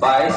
22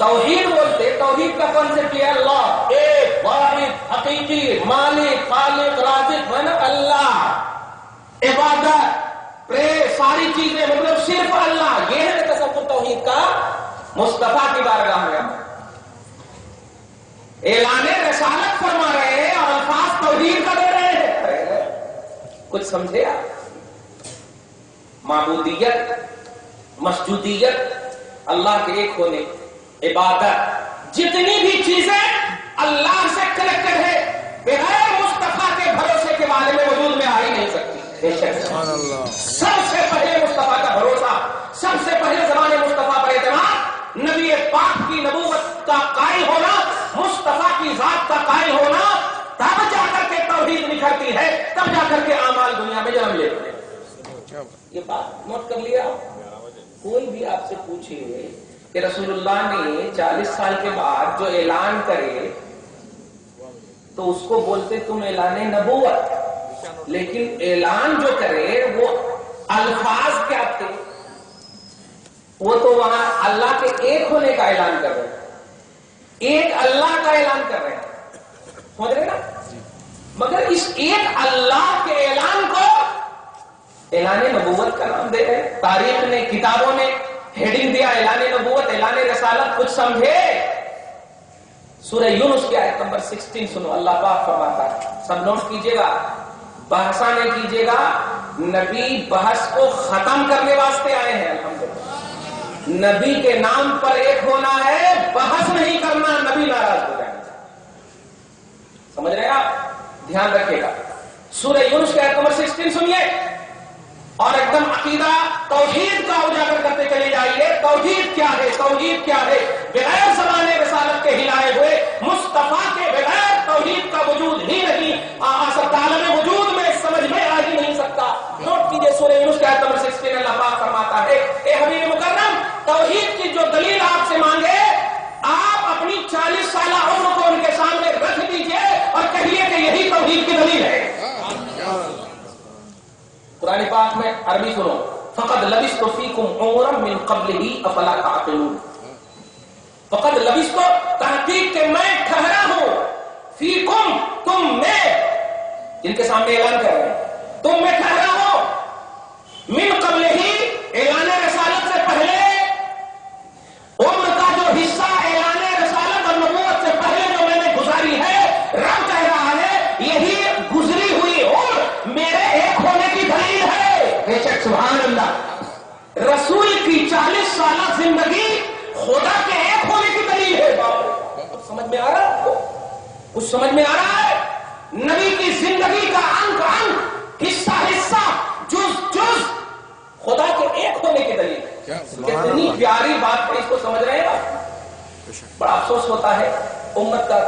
توحید بولتے, توحید کا کانسیپٹ یہ اللہ ایک واحد حقیقی مالک خالق رازق ہے نا اللہ. عبادت ساری چیزیں مطلب صرف اللہ, یہ ہے تصور توحید کا. مصطفیٰ کی بارگاہ میں اعلان رسالت فرما رہے ہیں اور الفاظ توحید کا دے رہے ہیں. کچھ سمجھے آپ؟ معبودیت, مسجودیت, اللہ کے ایک ہونے, عبادت, جتنی بھی چیزیں اللہ سے کنیکٹڈ ہے بغیر مصطفیٰ کے بھروسے کے بارے میں وجود میں آ ہی نہیں سکتی. سب سے پہلے مصطفیٰ کا بھروسہ, سب سے پہلے زمانے مصطفیٰ پر اعتماد, نبی پاک کی نبوت کا قائل ہونا, مصطفیٰ کی ذات کا قائل ہونا, تب جا کر کے توحید نکھرتی ہے, تب جا کر کے اعمال دنیا میں جنم لیتے ہیں. یہ بات نوٹ کر لیا. کوئی بھی آپ سے پوچھے کہ رسول اللہ نے 40 سال کے بعد جو اعلان کرے تو اس کو بولتے تم اعلان نبوت, لیکن اعلان جو کرے وہ الفاظ کیا تھے؟ وہ تو وہاں اللہ کے ایک ہونے کا اعلان کر رہے ہیں, ایک اللہ کا اعلان کر رہے ہیں, سمجھ رہے نا. مگر اس ایک اللہ کے اعلان کو اعلان نبوت کا نام دے رہے ہیں. تاریخ نے, کتابوں نے ہیڈنگ دیا اعلان نبوت, اعلان رسالت. کچھ سمجھے؟ سورہ یونس کی آیت نمبر 16 سنو. اللہ پاک فرماتا ہے, سب نوٹ کیجئے گا, بحثہ نہیں کیجئے گا. نبی بحث کو ختم کرنے واسطے آئے ہیں. الحمدللہ نبی کے نام پر ایک ہونا ہے, بحث نہیں کرنا, نبی ناراض ہو جائیں. سمجھ رہے ہیں آپ؟ دھیان رکھیے گا. سورہ یونس کی آیت نمبر 16 سنیے اور ایک دم عقیدہ توحید کا اجاگر کرتے چلے جائیے. توحید کیا ہے؟ توحید کیا ہے؟ بغیر زمانے رسالت کے ہلائے ہوئے مصطفیٰ کے بغیر توحید کا وجود ہی نہیں آ سکتا, عالم وجود میں سمجھ میں آ ہی نہیں سکتا. نوٹ کیجئے سورہ یونس کی آیت نمبر 16 اللہ پاک فرماتا ہے, اے حبیب مکرم, توحید کی جو دلیل آپ سے مانگے آپ اپنی 40 سالہ عمر کو ان کے سامنے رکھ دیجئے اور کہیے کہ یہی توحید کی دلیل ہے. قرآن پاک میں عربی سنو, فقد لبثت فیکم عمرا من قبلہ افلا تعقلون. فقد لبثت, تحقیق کہ میں ٹھہرا ہوں, فیکم, تم میں, جن کے سامنے اعلان کر رہے ہیں, تم میں ٹھہرا ہوں, من قبلہ, اعلان رسالت سے پہلے, عمر کا جو حصہ اعلان رسالت اور نبوت سے پہلے جو میں نے گزاری ہے, رب کہہ رہا ہے یہی گزری ہوئی عمر میرے ایک ہونے کی دلیل ہے. بے شک, سبحان اللہ. رسول کی 40 سالہ زندگی خدا کے ایک ہونے کی دلیل ہے. سمجھ میں آ رہا ہے؟ کچھ سمجھ میں آ رہا ہے؟ نبی کی زندگی کا انگ انگ, حصہ حصہ, جز جز خدا کے ایک ہونے کی دلیل ہے. کتنی پیاری بات ہے, اس کو سمجھ رہے ہیں؟ بڑا افسوس ہوتا ہے امت کا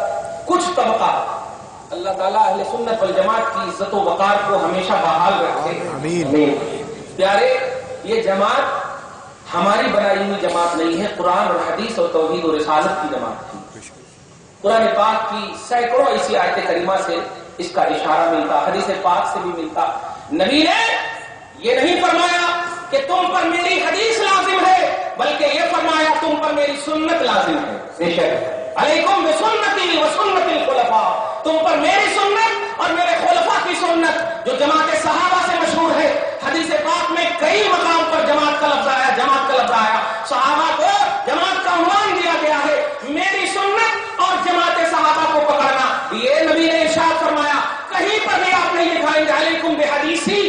کچھ طبقہ, اللہ تعالیٰ اہل سنت والجماعت کی عزت و وقار کو ہمیشہ بحال رکھے. آمین. پیارے, یہ جماعت ہماری بنائی ہوئی جماعت نہیں ہے, قرآن اور حدیث اور توحید اور رسالت کی جماعت تھی. قرآن پاک کی سینکڑوں ایسی آیت کریمہ سے اس کا اشارہ ملتا, حدیث پاک سے بھی ملتا. نبی نے یہ نہیں فرمایا کہ تم پر میری حدیث لازم ہے, بلکہ یہ فرمایا تم پر میری سنت لازم ہے. بے شک, علیکم بسنتی و سنت الخلفاء, تم پر میری سنت اور میرے خلفاء کی سنت جو جماعت صحابہ سے مشہور ہے. حدیث پاک میں کئی مقام پر جماعت کا لفظ آیا, جماعت کا لفظ آیا. صحابہ کو جماعت کا عنوان دیا گیا ہے, میری سنت اور جماعت صحابہ کو پکڑنا. یہ نبی نے ارشاد فرمایا. کہیں پر بھی آپ نہیں دکھائیں گے علیکم بحدیثی,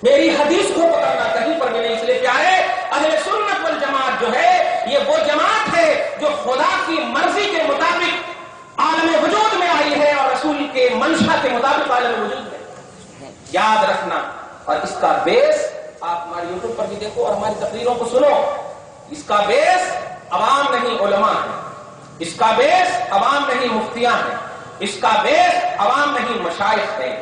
میری حدیث کو پکڑنا, کہیں پر بھی نہیں. اس لیے پیارے, اہل سنت والجماعت جو ہے یہ وہ جماعت ہے جو خدا کی مرضی کے مطابق عالم وجود میں آئی ہے اور رسول کے منشا کے مطابق عالم وجود میں. یاد رکھنا, اور اس کا بیس آپ ہمارے یوٹیوب پر بھی دیکھو اور ہماری تقریروں کو سنو. اس کا بیس عوام نہیں علماء ہے, اس کا بیس عوام نہیں مفتیاں ہیں, اس کا بیس عوام نہیں مشائخ ہیں.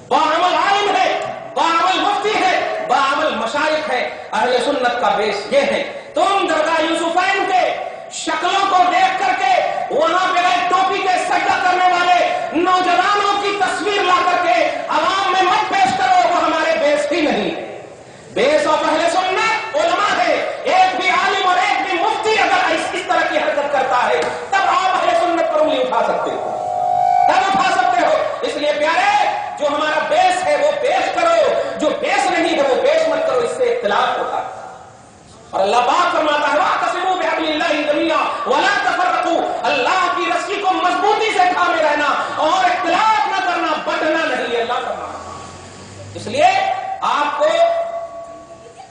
باعمل عالم ہے, باعمل مفتی ہے, باعمل مشائخ ہے. اہل سنت کا بیس یہ ہے. تم درگاہ یوسفین کے شکلوں کو دیکھ کر کے وہاں پہ ٹوپی کے سجدہ کرنے والے نوجوانوں کی تصویر لا کر کے عوام میں مت پیش کرو, وہ ہمارے بیس ہی نہیں. بیس اور اہل سنت علماء ہے. ایک بھی عالم اور ایک بھی مفتی اگر اس طرح کی اللہ پاک فرماتا ہے واعتصموا بحبل اللہ جمیعا ولا تفرقوا، اللہ کی رسی کو مضبوطی سے تھامے رہنا اور اختلاف نہ کرنا، بٹنا نہیں، اللہ فرماتا۔ اس لیے آپ کو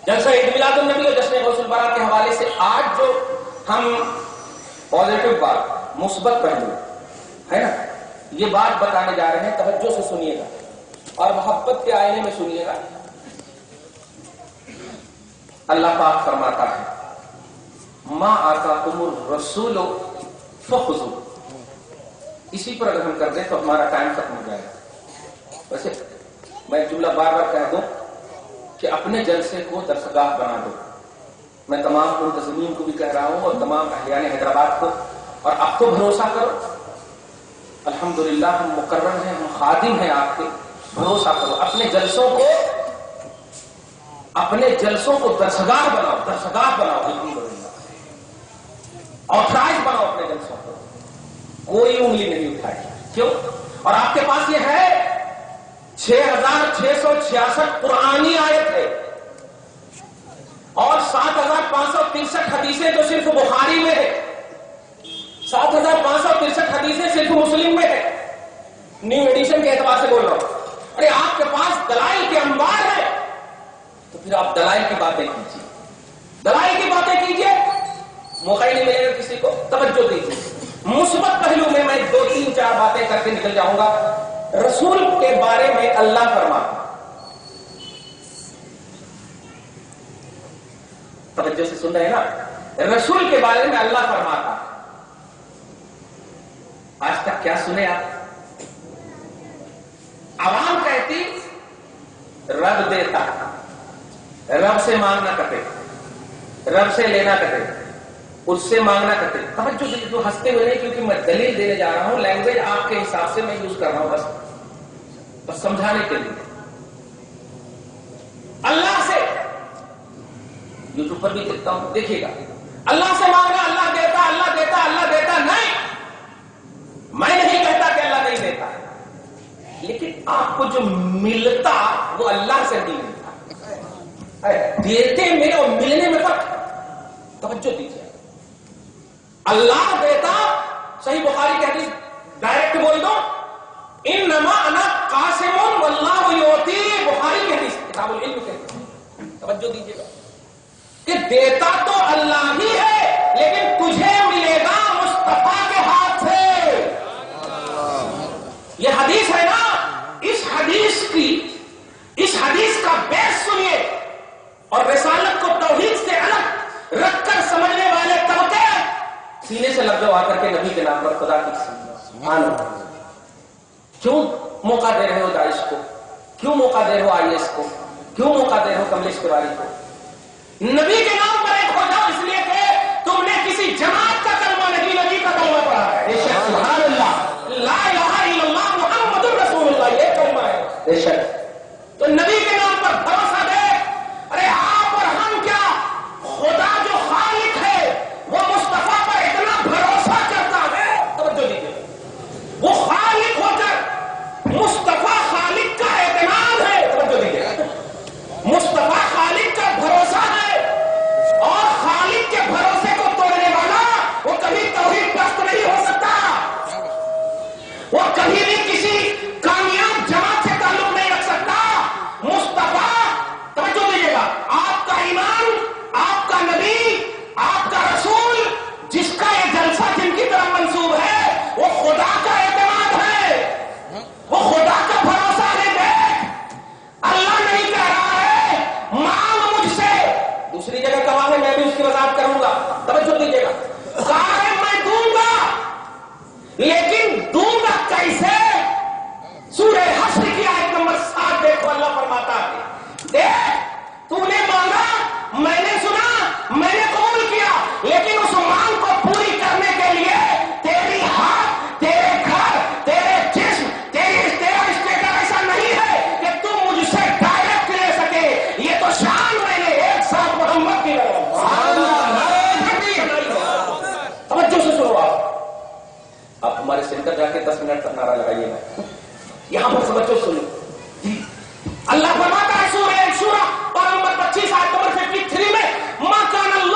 جلسہ عید میلاد النبی اور جشن غوث البراء کے حوالے سے آج جو ہم پازیٹو بات، مثبت پہلو ہے نا، یہ بات بتانے جا رہے ہیں، توجہ سے سنیے گا اور محبت کے آئینے میں سنیے گا۔ اللہ پاک فرماتا ہے ما آتاکم الرسول فخذوا، اسی پر اگر ہم کر دیں تو ہمارا ٹائم ختم ہو جائے گا۔ ویسے میں جملہ بار بار کہہ دوں کہ اپنے جلسے کو درسگاہ بنا دو، میں تمام منتظمین کو بھی کہہ رہا ہوں اور تمام اہلیان حیدرآباد کو، اور اب تو بھروسہ کرو، الحمدللہ ہم مقرر ہیں، ہم خادم ہیں آپ کے، بھروسہ کرو، اپنے جلسوں کو درسگاہ بناؤ، درسگاہ بناؤ، الحمدللہ آتھرائز بناؤ اپنے جلسوں کو، کوئی انگلی نہیں اٹھائی، کیوں؟ اور آپ کے پاس یہ ہے 6666 قرآنی آیت ہے اور 7563 حدیثیں جو صرف بخاری میں ہے، 7563 حدیثیں صرف مسلم میں ہے، نیو ایڈیشن کے اعتبار سے بول رہا ہوں۔ ارے آپ کے پاس دلائل کے انبار ہے، تو پھر آپ دلائل کی باتیں کیجیے، دلائل کی باتیں کیجیے، موقع ہی نہیں ملے گا کسی کو، توجہ دیجیے۔ مثبت پہلو میں 2 3 4 باتیں کر کے نکل جاؤں گا۔ رسول کے بارے میں اللہ فرماتا، توجہ سے سن رہے ہیں نا، رسول کے بارے میں اللہ فرماتا، آج تک کیا سنے آپ؟ عوام کہتی رب دیتا، رب سے مانگنا کتے، رب سے لینا کتے، اس سے مانگنا کتے۔ توجہ سے جو ہنستے ہوئے نہیں، کیونکہ میں دلیل دینے جا رہا ہوں، لینگویج آپ کے حساب سے میں یوز کر رہا ہوں، بس سمجھانے کے لیے۔ اللہ سے یوٹیوب پر بھی دیکھتا ہوں، دیکھیے گا، اللہ سے مانگنا، اللہ دیتا، اللہ دیتا، اللہ دیتا، نہیں، میں نہیں کہتا کہ اللہ نہیں دیتا، لیکن آپ کو جو ملتا وہ اللہ سے نہیں ملتا، دیتے میں اور ملنے میں فرق۔ توجہ دیجیے، اللہ دیتا، صحیح بخاری کی حدیث ڈائریکٹ بول دو، انما انا قاسم واللہ یعطی، بخاری کی حدیث کتاب العلم کے، توجہ دیجیے گا کہ دیتا تو اللہ ہی ہے، لیکن تجھے ملے گا مصطفیٰ کے ہاتھ سے۔ یہ حدیث ہے نا، اس حدیث کا بیس سنیے، اور رسالت کو توحید سے الگ رکھ کر سمجھنے والے طبقے سینے سے لگ جاؤ آ کر کے نبی کے نام پر، خدا کی سبحان اللہ۔ کیوں موقع دے رہے ہو داعش کو؟ کیوں موقع دے رہے ہو آئی ایس کو؟ کیوں موقع دے رہے ہو کملیش تیواری کو؟ نبی کے نام پر ایک ہو جاؤ، اس لیے کہ تم نے کسی جماعت کا کلمہ نہیں، نبی کا کلمہ پڑھا ہے۔ سبحان اللہ، لا الہ الا اللہ محمد الرسول اللہ، یہ کلمہ ہے بے شک۔ تو نبی کے نام پر بھروسہ دے۔ ارے آپ اور ہم کیا، خدا جو خالق ہے وہ مصطفیٰ پر اتنا بھروسہ کرتا ہے، توجہ دیجیے، وہ خالق ہو کر مصطفیٰ خالق کا اعتماد ہے، توجہ دیجیے، مصطفیٰ خالق کا بھروسہ ہے، اور خالق کے بھروسے کو توڑنے والا وہ کبھی توحید پرست نہیں ہو سکتا، وہ کبھی بھی کسی کامیاب جماعت سے تعلق نہیں رکھ سکتا۔ مصطفیٰ، توجہ دیجیے گا، آپ کا ایمان، آپ کا نبی، آپ کا رسول، جس کا یہ جلسہ جن کی طرف منسوب ہے، وہ خدا کا اعتماد ہے، وہ خدا کا بھروسہ ہے۔ دیکھ، اللہ نہیں کہہ رہا ہے مانگ مجھ سے، دوسری جگہ کہا ہے، میں بھی اس کی وضاحت کروں گا، توجہ دیجیے گا، کہا ہے میں دوں گا، لیکن دوں گا کیسے؟ سورہ حشر کی آیت نمبر 7 دیکھو، اللہ فرماتا ہے، دیکھ تو نے مانگا، میں نے سنا، میں نے قبول کیا، لیکن اس مانگ کو پوری کرنے کے لیے تیری ہاتھ، تیرے گھر، تیرے جسم، تیرا اسٹیٹس ایسا نہیں ہے کہ تم مجھ سے ڈائریکٹ لے سکے، یہ تو شان میں نے ایک ساتھ محمد کی لگا۔ توجہ سے سنو، آپ ہمارے سینٹر جا کے 10 منٹ تک نعرہ لگائیے گا، یہاں پر سمجھو، سنو، اللہ فرماتا ہے سورہ شورى اور نمبر 25 آیت نمبر 53 میں، ما کان اللہ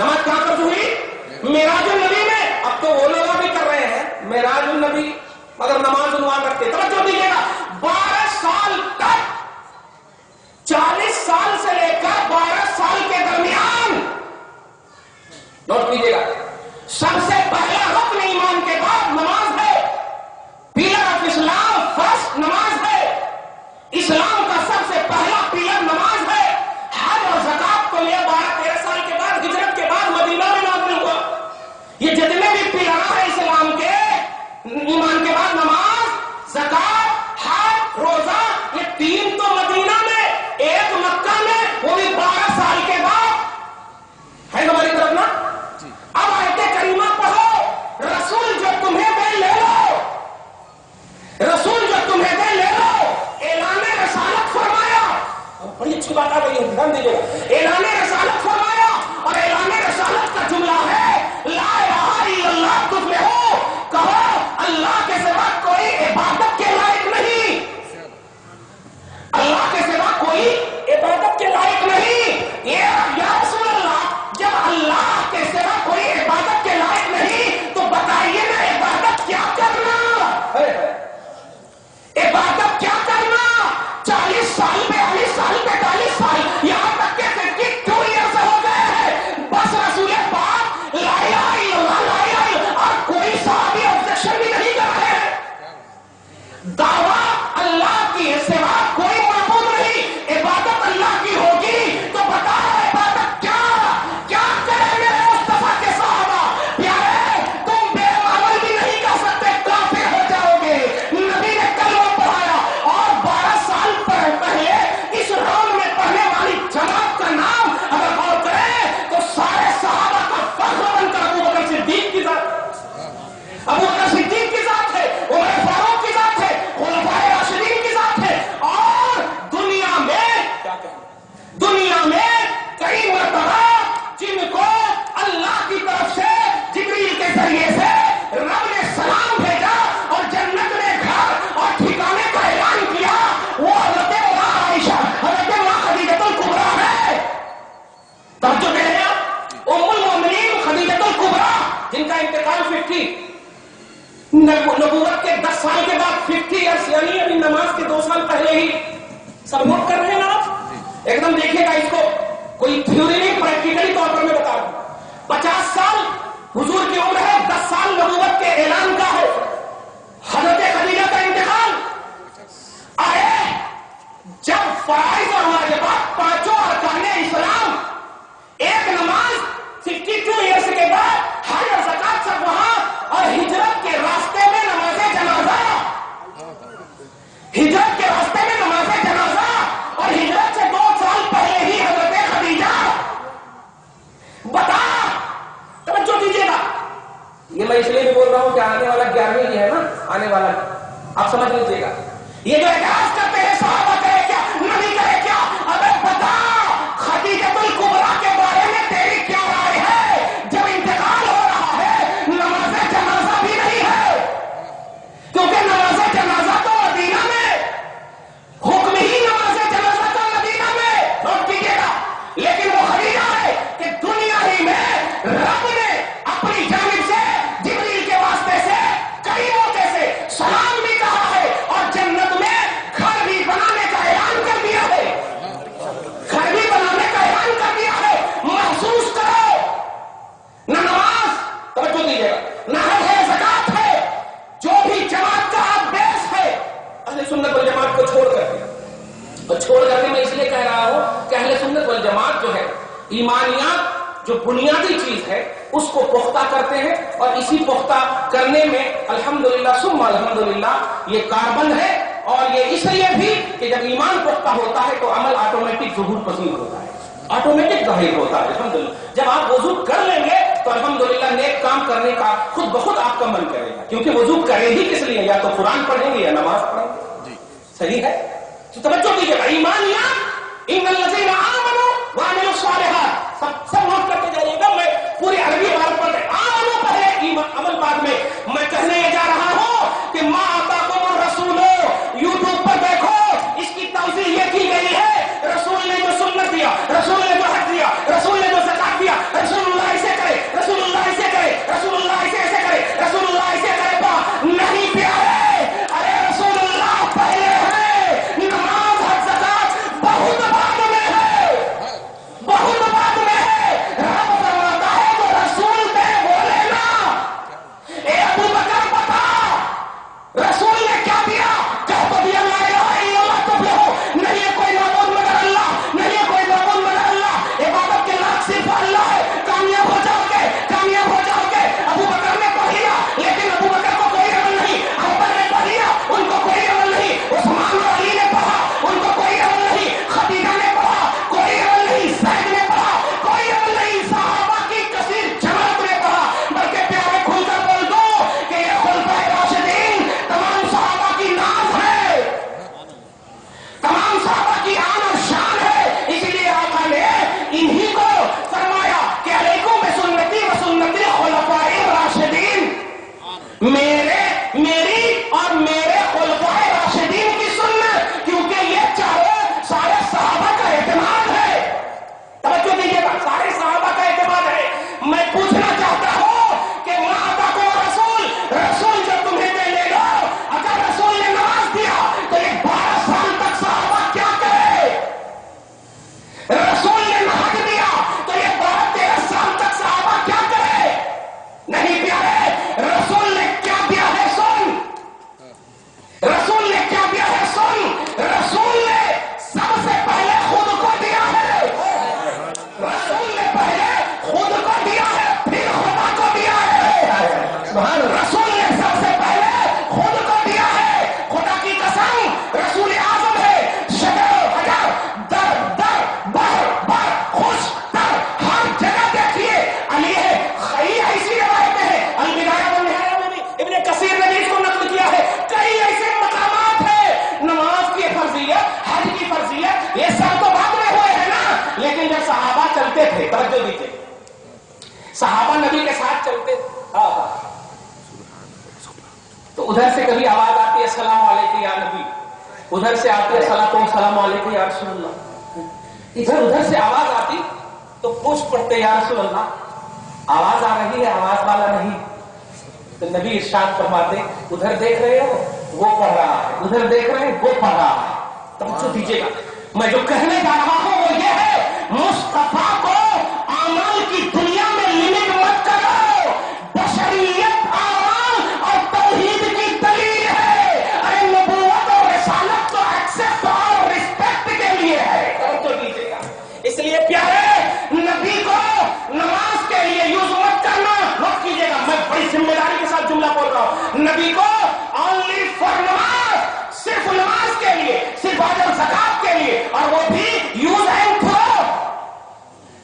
نماز کہاں فرض ہوئی؟ معراج النبی میں. اب تو وہ لوگ بھی کر رہے ہیں معراج النبی مگر نماز عنوان رکھتے. توجہ دیجیے گا 12 سال تک 40 سال سے لے کر 12 سال کے درمیان نوٹ کیجیے گا سب سے پہلا رکن ایمان کے بعد نماز ہے. پیلر آف اسلام فرسٹ نماز ہے. اسلام کا سب سے پہلا پیلر نماز ہے. حج اور زکات کو لے 12-13 سال کے بعد ہجرت کے بعد مدینہ میں نازل ہوا. یہ جتنے بھی پیلر ہیں اسلام کے ایمان کے بعد نماز زکات حج روزہ یہ 3 تو مدینہ میں 1 مکہ میں وہ بھی 12 سال کے بعد ہے ہماری طرف نا. اب آیت کریمہ پڑھو رسول جو تمہیں دے لے لو رسول جو تمہیں دے لے لو. اعلان رسالت فرمایا. بڑی اچھی بات آ گئی ہے دھیان دیجیے گا. اعلان رسالت فرمایا اور اعلان رسالت کا جملہ ہے لا الہ الا اللہ تفلحو. کہو اللہ کے سوا کوئی عبادت کے لائق نہیں. اللہ کے سوا کوئی عبادت کے لائق نہیں. یا رسول اللہ جب اللہ کے سوا کوئی عبادت کے لائق نہیں تو بتائیے نا عبادت کیا کرنا. عبادت کیا کرنا. 40 سال 42 سال 45 سال یہاں تک کہ 52 ایئرس ہو گئے ہیں بس رسول پاک لا الہ الا اللہ لا الہ الا اللہ اور کوئی صحابی آبجیکشن بھی نہیں کر رہے ہیں. دعویٰ اللہ کی سوا کوئی معبود نہیں. عبادت اللہ کی ہوگی تو بتاؤ عبادت کیا کریں میرے مصطفیٰ کے صحابہ پیارے. تم بے عمل بھی نہیں کر سکتے کافر ہو جاؤ گے. نبی نے کلمہ پڑھایا اور 12 سال پہلے اس راؤنڈ میں پڑھنے والی جماعت کا نام اگر غور کریں تو سارے صحابہ کا فخر بن کر ابو بکر صدیق کی ذات ابو بکر صدیق کی ذات ہے. عمر فاروق کی ذات ہے. خلفائے راشدین کی ذات ہے. اور دنیا میں کئی مرتبہ جن کو اللہ کی طرف سے جبریل کے ذریعے سے رب نے سلام بھیجا اور جنت میں گھر اور ٹھکانے کا اعلان کیا وہ حضرت ماں عائشہ حضرت ماں خدیجۃ الکبریٰ ہے. توجہ دے رہے ہیں ام المؤمنین خدیجۃ الکبریٰ جن کا انتقال 50 نبوت کے 10 سال کے بعد 50 ایئرس یعنی ابھی نماز کے 2 سال پہلے ہی. سب نوٹ کر رہے ہیں نا آپ ایک دم دیکھیے گا اس کو کوئی تھیوری نہیں پریکٹیکلی طور پر میں بتا رہا ہوں. 50 سال حضور کی عمر ہے. 10 سال نبوت کے اعلان کا ہے. حضرت خدیجہ کا انتقال آئے جب فرائض اور واجبات 5 ارکان اسلام ایک نماز 52 ایئرس کے بعد حج اور زکات سب وہاں اور ہجرت کے راستے میں نماز جنازہ ہجرت کے راستے میں نماز جنازہ اور ہجرت سے 2 سال پہلے ہی حضرت خدیجہ بتا. توجہ دیجیے گا یہ میں اس لیے بھی بول رہا ہوں کہ آنے والا 11ویں ہے نا آنے والا آپ سمجھ لیجیے گا. یہ جو اعتراض کرتے ہیں صحابہ کرے کیا نبی کرے کیا ابے بتا خدیجۃ الکبریٰ کے بارے میں تیری کیا رائے ہے. جب انتقال ہو رہا ہے نماز جنازہ بھی نہیں ہے کیونکہ نماز جنازہ تو مدینہ میں حکم ہی نماز جنازہ کا مدینہ میں نوٹ کیجیے گا. لیکن وہ خدیجہ ہے کہ دنیا ہی میں رب نے اپنی جانب سے جبریل کے واسطے سے کئی موقع سے سلام بھی کہا ہے اور جنت میں گھر بھی بنانے کا اعلان کر دیا ہے. گھر بھی بنانے کا اعلان کر دیا ہے. محسوس کرو نہ نماز توجہ دیجیے گا نہ ہے زکات ہے جو بھی جماعت کا بیس ہے اہل سنت والجماعت کو چھوڑ کر کے میں اس لیے کہہ رہا ہوں کہ اہل سنت والجماعت جو ہے ایمانیات جو بنیادی چیز ہے اس کو پختہ کرتے ہیں اور اسی پختہ کرنے میں الحمدللہ ثم الحمدللہ یہ کاربن ہے. اور یہ اس لیے بھی کہ جب ایمان پختہ ہوتا ہے تو عمل آٹومیٹک ظہور پذیر ہوتا ہے آٹومیٹک ظاہر ہوتا ہے. الحمدللہ جب آپ وضو کر لیں گے تو الحمدللہ نیک کام کرنے کا خود بخود آپ کا من کرے گا کیونکہ وضو کرے ہی کس لیے یا تو قرآن پڑھیں گے یا نماز پڑھیں گے. صحیح ہے تو توجہ دیجیے گا ایمانیات ان الذین آمنوا وعملوا الصالحات سب نوٹ کرتے جائیے گا. میں پوری عربی عبارت پڑھ رہے آمنوا پڑھے عمل بعد میں کہنے یہ جا رہا ہوں کہ ما آتاکم الرسول یوٹیوب پر دیکھو اس کی توضیح یہ کی گئی ہے. رسول نے جو سنت دیا رسول نے جو حج دیا رسول نے جو زکات دیا رسول اللہ میری اور میرے خلفائے راشدین کی سنت، کیونکہ یہ سارے صحابہ کا اعتماد ہے. توجہ دیجیے گا، سارے صحابہ کا اعتماد ہے. میں پوچھنا چاہتا ہوں کہ رسول جو تمہیں دے لے لو، اگر رسول نے نماز دیا تو یہ 12 سال تک صحابہ کیا کرے؟ رسول نے نماز دیا تو یہ 12-13 سال تک صحابہ کیا کرے؟ نہیں پیارے، رسول نے کیا دیا ہے سن. رسول نے کیا دیا ہے سن. رسول نے سب سے پہلے خود کو دیا ہے. رسول نے پہلے خود کو دیا ہے، پھر خدا کو دیا ہے. رسول نے سب سے پہلے خود کو دیا ہے. خدا کی قسم، رسول اعظم ہے. شجر حجر، در در، بر بر، خوش تر، ہر جگہ دیکھیے علی ہے. ایسی روایتیں ہیں، البدایہ والنہایہ میں بھی ابن کثیر نے بھی اس کو نقل کیا ہے. کئی ایسے مقامات ہیں. نماز کی فرضیت، حج کی فرضیت، یہ سب تو بعد میں ہوئے ہیں نا. لیکن جب صحابہ چلتے تھے، توجہ دیجیے، صحابہ نبی کے ساتھ چلتے تھے، تو ادھر سے کبھی آواز آتی ہے السلام علیکم یا نبی، ادھر سے آتی ہے السلام علیکم یا رسول اللہ. ادھر سے آواز آتی تو پوچھ پڑتے یا رسول اللہ، آواز آ رہی ہے، آواز والا نہیں. تو نبی ارشاد فرماتے، ادھر دیکھ رہے ہو وہ پڑھ رہا ہے، ادھر دیکھ رہے ہیں وہ پڑھ رہا ہے. توجہ دیجیے گا، میں جو کہنے جا رہا ہوں وہ یہ ہے، مصطفیٰ کو اعمال کی دنیا میں لمٹ مت کرو. بشریت اعمال اور توحید کی دلیل ہے. ارے نبوت اور رسالت تو ایکسپٹ اور رسپیکٹ کے لیے ہے. توجہ دیجیے گا، اس لیے پیارے نبی کو نماز کے لیے یوز مت کرنا. نوٹ کیجیے گا، میں بڑی ذمہ داری کے ساتھ جملہ بول رہا ہوں. نبی کو اونلی فار نماز، صرف نماز کے لیے، صرف اجر زکات کے لیے، اور وہ بھی یوز اینڈ تھرو.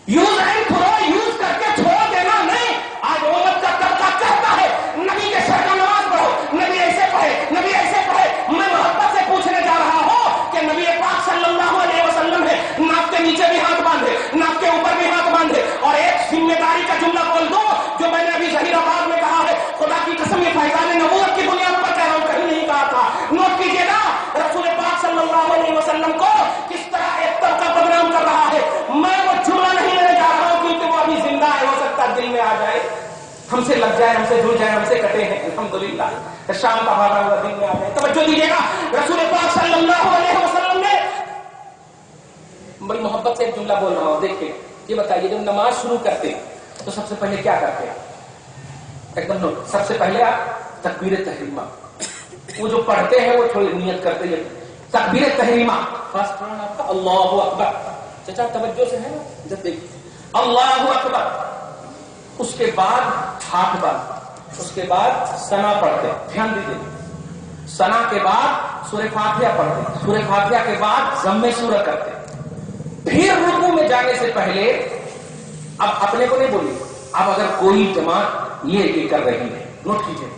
یوز کر کے چھوڑ دینا نہیں. آج امت کا طبقہ کہتا ہے نبی کے سر کا نماز پڑھو، نبی ایسے پڑھے، نبی ایسے پڑھے. میں محبت سے پوچھنے جا رہا ہوں کہ نبی پاک صلی اللہ علیہ وسلم ہے، ناک کے نیچے بھی ہاتھ باندھے، ناک کے اوپر بھی ہاتھ باندھے. اور ایک ذمہ داری کا جملہ بول دو جو میں نے ابھی ظہیر آباد میں کہا ہے، خدا کی قسم یہ فیضان نبوت کی بنیاد پر کہہ رہا ہوں، کہیں نہیں کہا تھا. نوٹ کیجیے گا، رسول پاک صلی اللہ علیہ وسلم کو کس طرح ایک طبقہ بدنام کر رہا ہے. میں وہ جملہ نہیں لینے جا رہا ہوں کیونکہ وہ ابھی زندہ ہے، ہو سکتا ہے دل میں آ جائے، ہم سے لگ جائے، ہم سے جڑ جائے، ہم سے کٹے ہیں الحمدللہ، شام کا بھاگا ہوا دل میں آ جائے. توجہ دیجیے گا، رسول پاک صلی اللہ علیہ وسلم نے بڑی محبت سے ایک جملہ بول رہا ہوں. دیکھیں، یہ بتائیے جب نماز شروع کرتے تو سب سے پہلے کیا کرتے ہیں؟ ایک دم نوٹ، سب سے پہلے آپ تکبیر تحریمہ، وہ جو پڑھتے ہیں وہ تھوڑی نیت کرتے ہیں. تکبیر تحریمہ فرسٹ قرآن آپ کا اللہ اکبر. چچا توجہ سے ہے نا، جب دیکھیے اللہ اکبر، اس کے بعد ہاتھ باندھ، اس کے بعد ثنا پڑھتے. دھیان دیجیے، ثنا کے بعد سورہ فاتحہ پڑھتے، سورہ فاتحہ کے بعد ضم سورہ کرتے. پھر رکوع میں جانے سے پہلے اب اپنے کو نہیں بولیے، اب اگر کوئی جماعت یہ کر رہی ہے، نوٹ کیجیے،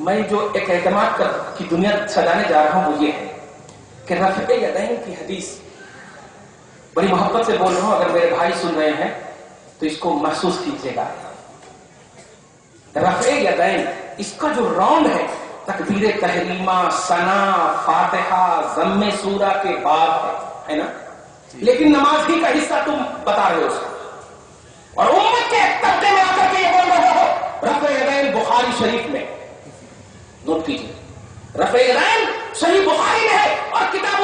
میں جو ایک اعتماد کی دنیا سجانے جا رہا ہوں وہ یہ ہے کہ رفع یدین کی حدیث بڑی محبت سے بول رہا ہوں. اگر میرے بھائی سن رہے ہیں تو اس کو محسوس کیجیے گا. رفع یدین اس کا جو راؤنڈ ہے تکبیر تحریمہ، ثنا، فاتحہ، ضم سورہ کے بعد ہے نا، لیکن نماز ہی کا حصہ تم بتا رہے ہو اس کو، اور امت کے طبقے میں آ کر کے یہ بول رہے ہو. رفع یدین بخاری شریف میں، نوٹ کیجیے، رفع یدین صحیح بخاری میں ہے. اور کتاب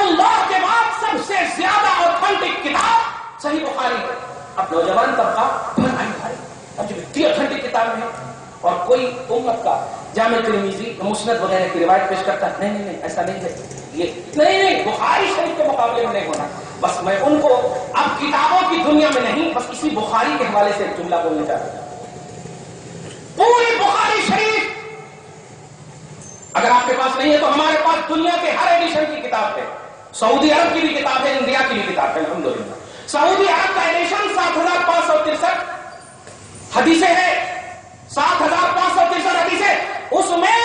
اللہ کے بعد سب سے زیادہ اوتھینٹک کتاب صحیح بخاری ہے. اب نوجوان طبقہ اب جو اتنی اوتھینٹک کتاب ہے اور کوئی امت کا جامع ترمذی مسند وغیرہ کی روایت پیش کرتا ہے، نہیں ایسا نہیں ہے، یہ نہیں بخاری شریف کے مقابلے میں نہیں ہونا. بس میں ان کو اب کتابوں کی دنیا میں نہیں، بس اسی بخاری کے حوالے سے ایک جملہ بولنا چاہتا ہوں. پوری بخاری شریف اگر آپ کے پاس نہیں ہے تو ہمارے پاس دنیا کے ہر ایڈیشن کی کتاب ہے. سعودی عرب کی بھی کتاب ہے، انڈیا کی بھی کتاب ہے الحمدللہ. سعودی عرب کا ایڈیشن 7563 حدیثیں ہیں، 7563 حدیثیں. اس میں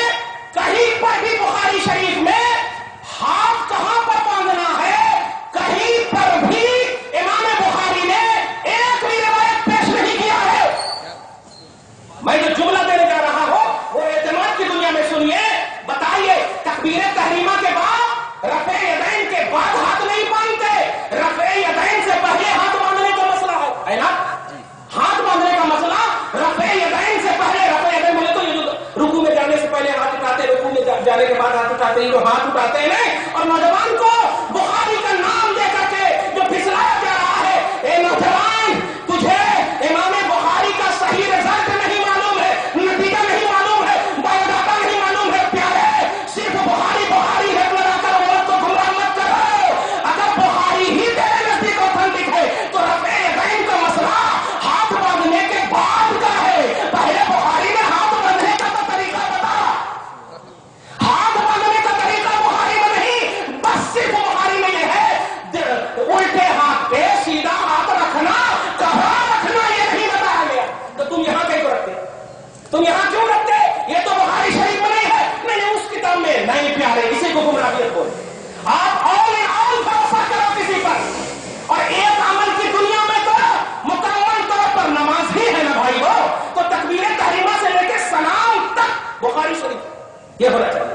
کہیں پر بھی بخاری شریف میں ہاتھ کہاں پر باندھنا ہے، کہیں پر بھی امام بخاری نے ایک بھی روایت پیش نہیں کیا ہے الٹے ہاتھ پہ سیدھا ہاتھ رکھنا، کہاں رکھنا یہ نہیں بتایا گیا. تو تم یہاں کیوں رکھتے؟ تم یہاں کیوں رکھتے؟ یہ تو بخاری شریف میں نہیں ہے. میں نے اس کتاب میں نہیں پیارے اسی کو گمراہیت بولتے. آپ آل بھروسہ کرو کسی پر، اور ایک عمل کی دنیا میں تو مکمل طور پر نماز ہی ہے نا بھائی. وہ تو تکبیر تحریمہ سے لے کے سلام تک بخاری شریف یہ ہونا چاہیے.